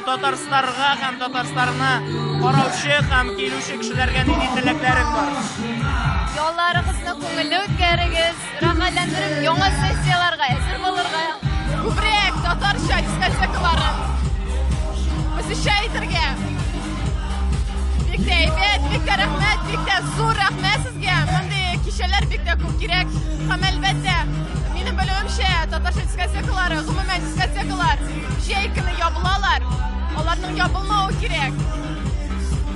Татарстанга һәм Татарстанны караучы һәм килүче кешеләргә нинди теләкләрең бар? Yollarınızı көңелле үткәрегез, рәхәтләндереп, яңа сессияларга әзер булырга. Күбрәк татарча дискотекаларын посещай итәргә. Бик тә әйбәт, бик тә рәхмәт, бик тә зур рәхмәт сезгә. Мондый кичәләр бик тә күп кирәк. Һәм әлбәттә, минем белүемчә, татарча дискотекалары, гомумән дискотекалар җәй көне ябылалар. Аларның ябылмауы кирәк.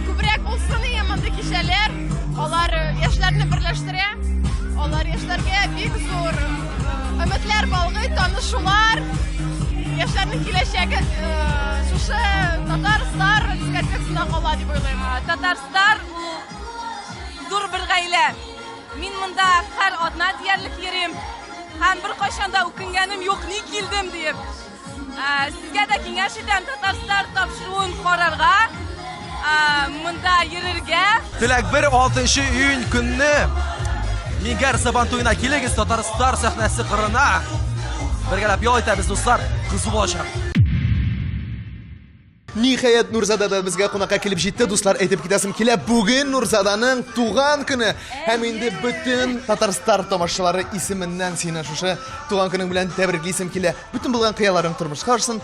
Күбрәк булсын инде мондый кичәләр. Алар яшьләрне берләштерә. Алар яшьләргә бик зур өметләр балгый, танышулар. Яшьләрнең киләчәге шушы Татарстан дискотекасында кала дип уйлыйм. Татарстан зур бер гаилә. Мин монда һәр атна диярлек йөрим. Һәм бер кайчанда үкенгәнем юк, ни килдем дип. Сезгә дә киңәш итәм Татарстан тапшыруын карарга. Монда йөрергә. Теләк 1-6 июнь көнне Мигәр Сабан туена килегез, Татарстан сәхнәсе кырына. Бергәләп ял итәбез, дуслар, кызу булачак. Ниһаят Нурзада да безгә кунакка килеп җитте, дуслар, әйтеп китәсем килә. Бүген Нурзаданың туган көне. Һәм инде бөтен Татарстан тамашачылары исеменнән сине шушы туган көнең белән тәбриклисем килә. Бөтен булган кыяларың тормышка ашсын.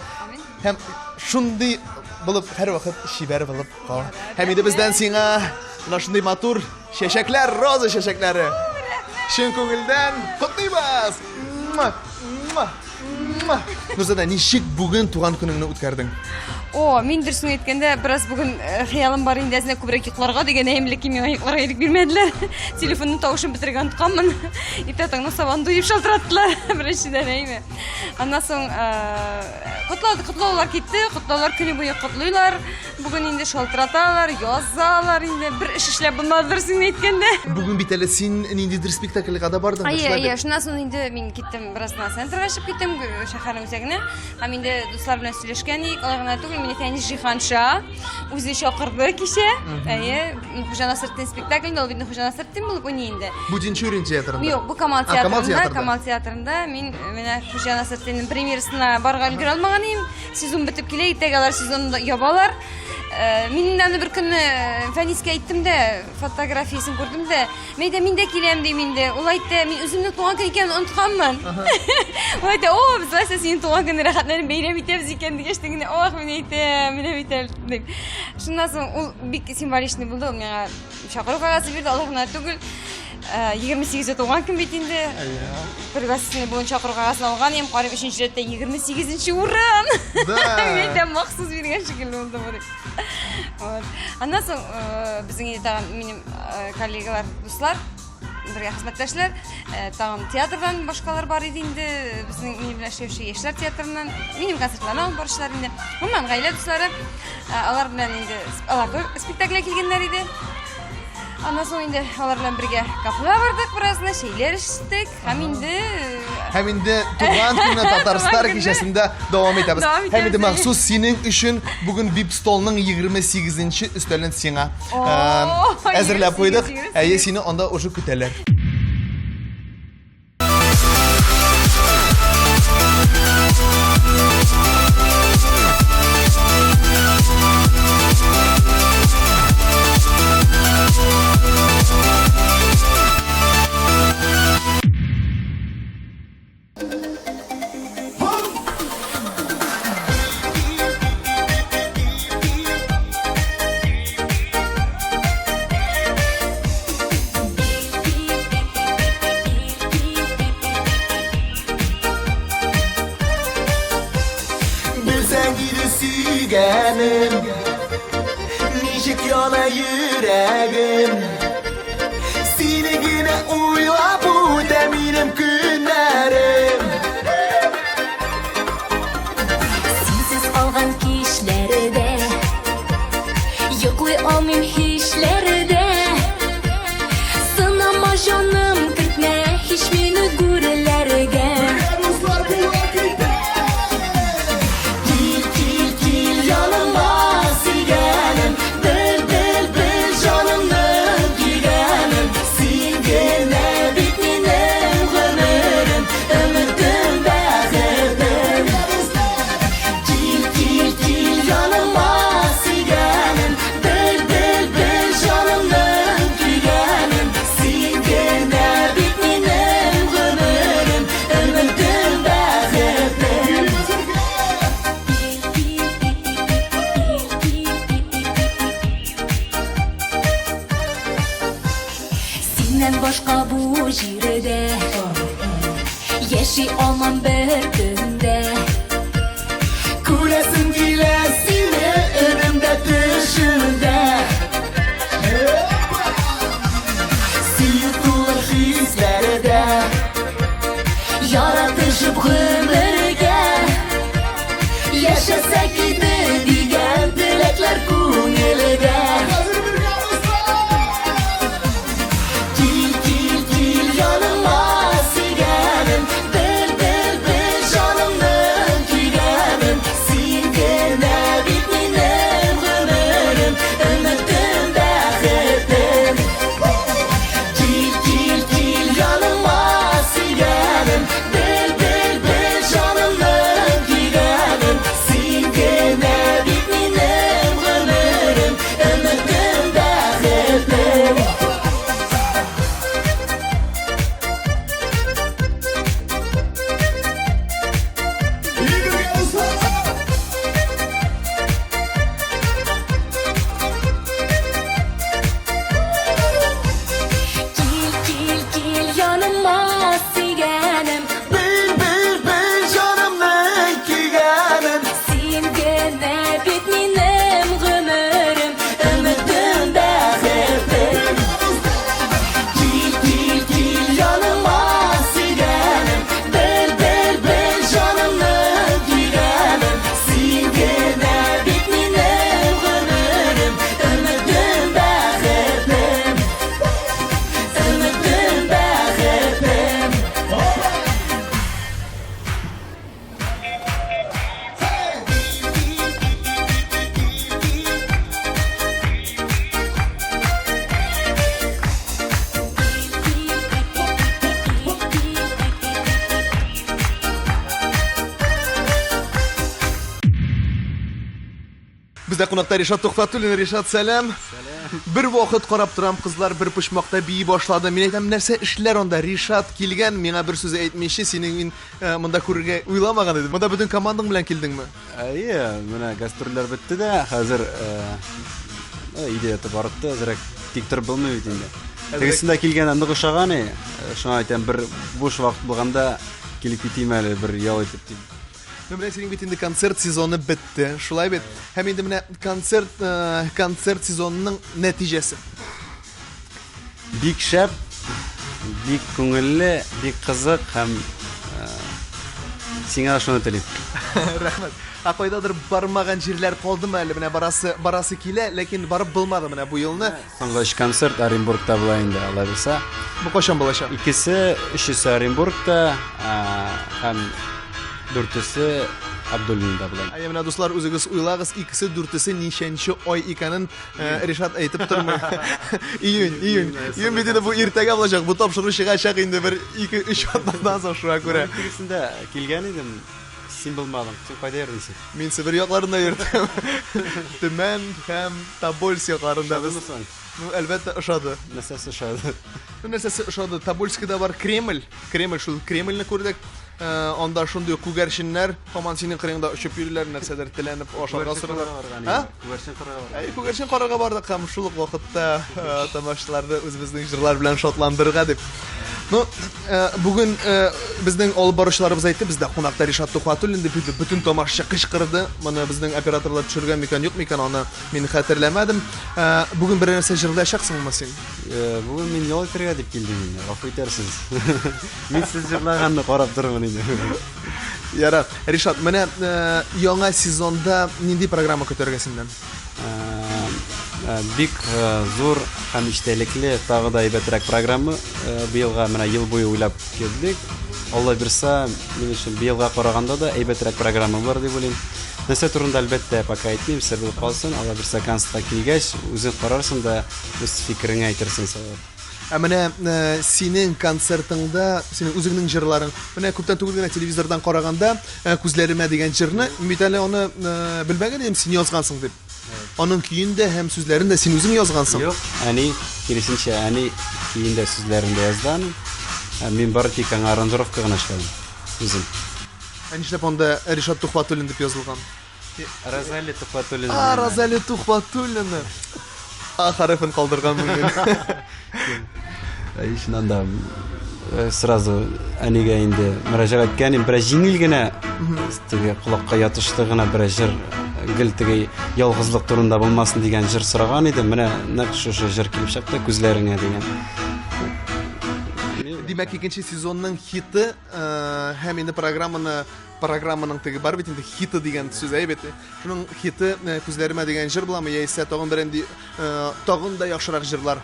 Һәм шундый булып һәр вакыт шибәр булып кал. Һәм инде бездән сиңа шундый матур чәчәкләр, роза чәчәкләре. Чын күңелдән котлыйбыз. Нурзада, ничек бүген туган көнеңне үткәрдең? Мин дөресен әйткәндә, бераз бүген хыялым бар инде, әзенә күбрәк йокларга дигән әймлек миңа йокларга ирек бирмәделәр. Телефонның тавышын бетергән тотканмын. Итәтеңне сабан дуеп шалтыраттылар. Беренчедән әйме. Аннан соң котлаулар китте, котлаулар көне буе котлыйлар. Бүген инде шалтыраталар, язалар инде. Бер эш эшләп булмады дөресен әйткәндә. Бүген бит әле син нинди спектакльгә да бардың. Шуннан соң инде мин киттем, бераздан центрга чыгып киттем, шәһәр үзәгенә. Һәм инде дуслар белән сөйләшкән идек. Алар гына түгел, мине Фәнис Җиһанша үзе чакырды кичә. Хуҗа Насретдин спектаклендә, ул бит Хуҗа Насретдин булып уйный инде. Бу Динчурин театрында. Юк, бу Камал театрында. Мин менә Хуҗа Насретдиннең премьерасына барга өлгерә алмаган идем. Сезон бетеп килә, итәгәләр сезонда ябалар. Мин инде бер көнне Фәнискә әйттем дә, фотографиясын күрдем дә, мин дә киләм дим инде. Ул әйтте, мин үземнең туган көн икәнен унытканмын. Ул әйтте, без әсә синең туган көнне рәхәтләнеп бәйрәм итәбез икән дигәчтен генә, мин әйтәм, менә бит дип. Шуннан соң ул бик символичный булды, ул миңа чакыру кагазы бирде, Аллаһ гына түгел. 28 туган көн бит инде. Пригласительный буен чакыру кагасын алган идем, карап 3-нче рәттә 28-нче урын. Мен дә махсус биргән шикелле булды бу. Аннан соң безнең минем коллегалар, дуслар, бергә хезмәттәшләр, тагын театрдан башкалар бар иде инде, безнең минем белән эшләүче яшьләр театрыннан, минем концертларга алып баручылар инде. Гомумән гаилә дуслары, алар белән инде спектакльгә килгәннәр иде. Аннан соң инде алар белән бергә кафега бардык, беразны шәйләр эчтек. Һәм инде туган көнне Татарстан кичәсендә дәвам итәбез. Һәм инде махсус синең өчен бүген VIP столның 28-нче өстәлен сиңа әзерләп куйдык. Сине анда уже көтәләр. Nişik yana yüreğim Seni yine uyla bu demirim günlerim Sensiz algan kişlerde Yoklay almayım hiçlerde Sınama canım kırtma hiç beni gürelerge başka bu jirede Yeşi olmam bir günde Kuresim gilesini önümde dışında Sıyıtılır hislerde Yaratışıp ömürge Yaşasak idi diyen dilekler kunilde Gil gil gil yanıma sigerim Bil bil bil canımın gigerim Singene bitminem ömürüm Ümitim bexitim Gil gil gil yanıma sigerim Bil bil bil canımın gigerim Singene bitminem ömürüm Ümitim bexitim Gil gil gil yanıma sigerim Bil bil bil canımın gigerim Singene bitminem ömürüm Ümitim bexitim Gil gil gil yanıma sigerim Bil bil bil canımın gigerim Singene bitminem ömürüm Ümitim bexitim Ümitim bexitim Bizde konakta Rişat Toxtatulin, Rişat selam. Bir vaqt qarab turam qizlar bir pishmoqda biyi boshladi. Men aytam narsa ishlar onda. Rişat kelgan, menga bir so'z aytmishi, sening bunda ko'rga o'ylamagan edim. Bunda butun komandang bilan keldingmi? Iya, mana gastroller bitdi-da, hozir ideyati boribdi, azrak diktor bilmaydi endi. Tegisinde kelgan andi o'xshagani, shuni aytam bir bo'sh vaqt bo'lganda kelib ketayman bir yo'l aytib deydi. Men bilan sening bitindi konsert sezoni bitdi. Shulay bit. Ham endi mana konsert sezonining natijasi. Bik shab, bik ko'ngilli, bik qiziq ham senga shuni tilayman. Rahmat. Aqoydadir barmagan yerlar qoldimi hali? Mana barasi kela, lekin barib bilmadi mana bu yilni. So'nggi konsert Orenburgda bo'laydi, Alloh bilsa. Bu qachon bo'lashadi? İkisi ishisi Orenburgda, ham dörtüsü Abdullinda bilan. Ay mana do'stlar, o'zingiz o'ylag'iz, ikkisi durtisi nishanchi oy ekanin Rishad aytib turmi? Iyun bitida bu ertaga bo'lajak. Bu topshirish g'ashaq endi bir 2-3 haftadan so'ng shunga ko'ra. Ikisinde kelgan edim. Sen bilmading. Sen qayda yerdingsen? Men Sibir yoqlarida yurdim. Tuman ham Tobolsk yoqlarida biz. Bu albatta o'shadi. Nasasi shadi. Bu narsasi o'shadi. Tobolskda bor Kreml. Kremlni ko'rdik. Onda shunday kugarshinlar, hamon sening qiringda uchib yurlar, narsalar tilanib oshirga suradilar. Ha? Kugarshin qirg'iga bordi. Ay, kugarshin qirg'iga bordik ham shuluq vaqtda tomoshalarni o'zimizning jurlar bilan shodlantirga deb. No, bugun bizning olib borishlarimiz aytdi, bizda qonaqda Rishad Toxtatulin deb butun tomosha qishqirdi. Mana bizning operatorlar tushirgan ekan, yo'qmi-ekan, uni men xatirlamadim. Bugun bir narsa jirlashaqsizmi sen? Bugun men yo'l kirga deb keldim endi. Afv etarsiz. Men siz jirlaganni qarab turibman endi. Yara, Rishad, mana yangi sezonda nendek programma ko'targansan? Bik zo'r ham ishtalikli, tag'ida aybatrak programma bu yilga mana yil bo'yi o'ylab keldik. Alloh bersa, men uchun bu yilga qaraganda da aybatrak programma bor deb o'ylayman. Narsa turida albatta paka aytmayman, sir bo'lib qolsin. Alloh bersa konsertga kelgach, o'zing qararsan da o'z fikringni aytarsan. Mana sening konsertingda, sening o'zingning jirlaring, mana ko'pdan tug'ilgan televizordan qaraganda ko'zlarima degan jirni, umidali uni bilmagan edim, sen yozgansan deb. Onun kiyinde hem so'zlarini sen o'zing yozgansan. Yo'q, ani kirisincha ani kiyinde so'zlarini yozdim. Men bartikan aranjirovka qilib ishladim. O'zim. Ani ishlab onda Rishad Toxtatulin deb yozilgan. Razali Toxtatulin. Razali Toxtatulin. Harfini qoldirgan men. Шуннан да сразу әнигә инде мөрәҗәгать иткәнем, бераз җиңел генә теге колакка ятышлы гына бер җыр гел теге ялгызлык турында булмасын дигән җыр сораган идем. Менә нәкъ шушы җыр килеп чыкты күзләреңә дигән. Димәк, икенче сезонның хиты һәм инде программаның теге бар бит инде хиты дигән сүз әйбәт. Шуның хиты күзләремә дигән җыр буламы яисә тагын бер инде тагын да яхшырак җырлар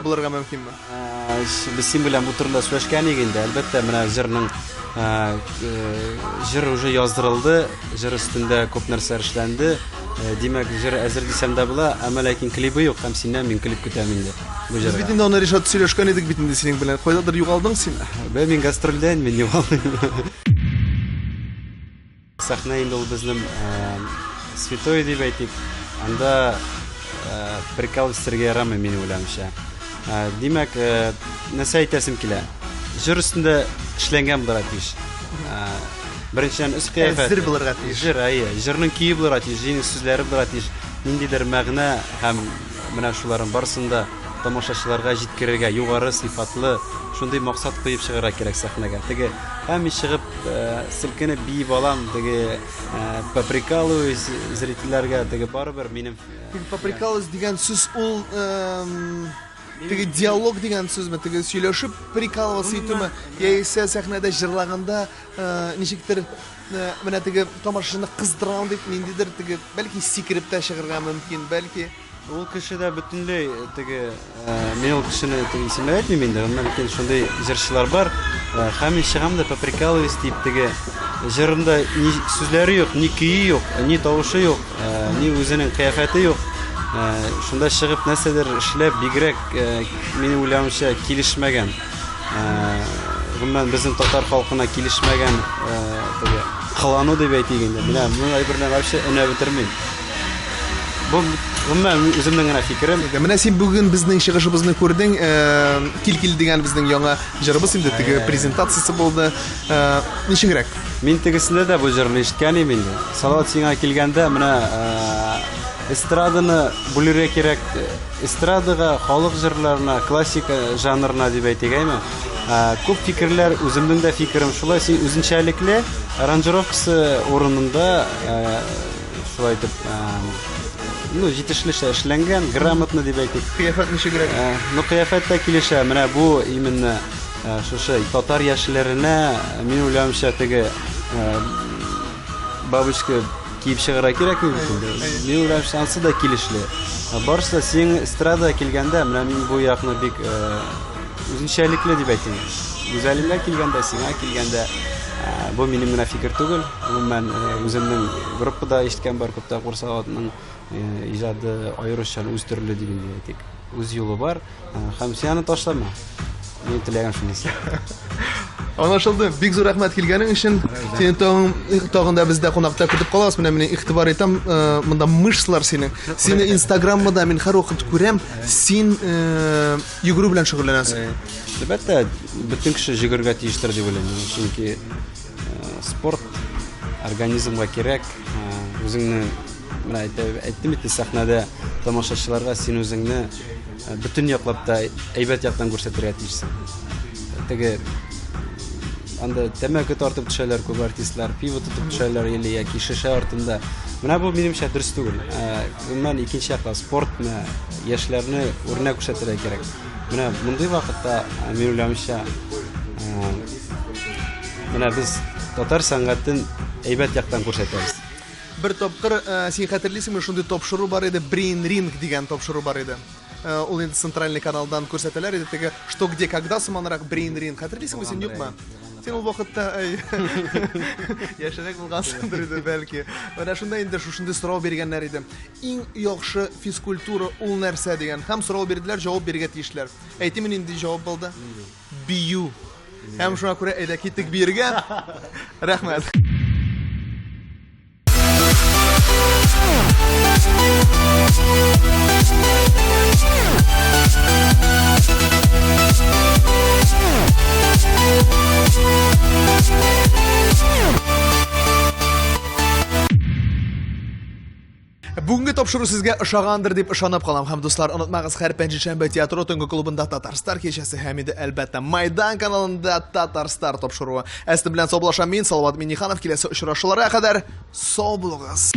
булырга мөмкинме? Без син белән бу турында сөйләшкән идек инде. Әлбәттә, менә җырның җыр уже яздырылды, җыр өстендә күп нәрсә эшләнде. Димәк, җыр әзер дисәм дә була, әмма ләкин клипы юк, һәм синнән мин клип көтәм инде. Бу җырга. Без бит инде аны Ришат сөйләшкән идек бит инде синең белән. Кайдадыр югалдың син? Мин гастрольдән мин югалдым. Сәхнә инде ул безнең святой дип әйтик. Анда прикол истәргә ярамый мин уйлавымча. Димәк, нәрсә әйтәсем килә? Җыр өстендә эшләнгән булырга тиеш. Беренчедән үз кыяфәт. Җыр булырга тиеш. Җыр, җырның көе булырга тиеш, җиңел сүзләре булырга тиеш. Ниндидер мәгънә һәм менә шуларның барысында тамашачыларга җиткерергә югары сыйфатлы шундый максат куеп чыгарга кирәк сәхнәгә. Теге һәм чыгып селкенеп биеп алам, теге поприкалываю зрительләргә, теге барыбер минем Поприкалывать дигән сүз ул теге диалог дигән сүзме, теге сөйләшеп прикалываться итүме, яисә сәхнәдә җырлаганда ничектер менә теге тамашачыны кыздырам дип ниндидер теге бәлки сикереп тә чыгарга мөмкин, бәлки ул кешедә бөтенләй теге мин ул кешене теге исемләп әйтмим инде, ләкин шундый җырчылар бар, һәм чыгам да поприкалываюсь дип теге җырында ни сүзләре юк, ни көе юк, ни тавышы юк, ни үзенең кыяфәте юк. Шунда чыгып нәрсәдер эшләп бигрәк минем уйлавымча килешмәгән. Гомумән безнең татар халкына килешмәгән теге кылану дип әйтик инде. Менә бу әйберне вообще өнә бетермим. Бу гомумән үземнең генә фикерем. Менә син бүген безнең чыгышыбызны күрдең, кил дигән безнең яңа җырыбыз инде теге презентациясе булды. Ничегрәк? Мин тегесендә дә бу җырны ишеткән идем инде. Салават сиңа килгәндә менә эстраданы бүлергә кирәк. Эстрадага, халык җырларына, классика жанрына дип әйтегәйме? Күп фикерләр, үземнең дә фикерем шулай, син үзенчәлекле аранжировкасы урынында шулай итеп җитешле эшләнгән, грамотно дип әйтик. Кыяфәт ничегрәк? Кыяфәт тә килешә. Менә бу именно шушы татар яшьләренә мин уйлавымча теге бабушка киеп чыгарга кирәк инде. Мин уйлавымча ансы да килешле. Барысы да син эстрада килгәндә, менә мин бу якны бик үзенчәлекле дип әйтим. Гүзәлләр килгәндә, сиңа килгәндә бу минем генә фикер түгел. Гомумән үземнең группада ишеткән бар күптә Курсаватның иҗады аеруча үз төрле дип әйтик. Үз юлы бар, һәм син аны ташлама. Мин теләгән шуны. Анашылды. Бик зур рәхмәт килгәнең өчен. Син тагын да бездә кунакта көтеп калабыз. Менә мине игътибар итәм, монда мышцлар синең. Сине Инстаграмда мин һәрвакыт күрәм. Син йөгерү белән шөгыльләнәсең. Әлбәттә, бөтен кеше йөгергә тиештер дип уйлыйм. Чөнки спорт организмга кирәк. Үзеңне менә әйттем бит сәхнәдә тамашачыларга син үзеңне бөтен яклап та әйбәт яктан күрсәтергә тиешсең. Теге анда тәмәке тартып төшәләр күп артистлар, пиво тотып төшәләр яки шешә артында. Менә бу минемчә дөрес түгел. Гомумән икенче якта спортны, яшьләрне үрнәк күрсәтергә кирәк. Менә мондый вакытта мин уйлавымча менә без татар сәнгатен әйбәт яктан күрсәтәбез. Бер тапкыр син хәтерлисеңме, шундый тапшыру бар иде, Brain Ring дигән тапшыру бар иде. Ул инде центральный каналдан күрсәтәләр иде, теге что где когда сыманрак Brain Ring. Хәтерлисеңме син, юкмы? Син ул вакытта яшәрәк булгансыңдыр иде бәлки. Менә шунда инде шушындай сорау биргәннәр иде. Иң яхшы физкультура ул нәрсә дигән. Һәм сорау бирделәр, җавап бирергә тиешләр. Әйтим инде җавап булды. Бию. Һәм шуңа күрә әйдә киттек биергә. Рәхмәт. Бүгенге Бүгенге тапшыру сезгә ошагандыр дип ышанып калам. Һәм дуслар, онытмагыз, һәр пәнҗешәмбе театры төнге клубында Татарстар кичәсе һәм инде әлбәттә Майдан каналында Татарстар тапшыруы. Әсте белән саубулашам мин, Салават Минниханов, киләсе очрашуларга кадәр сау булыгыз.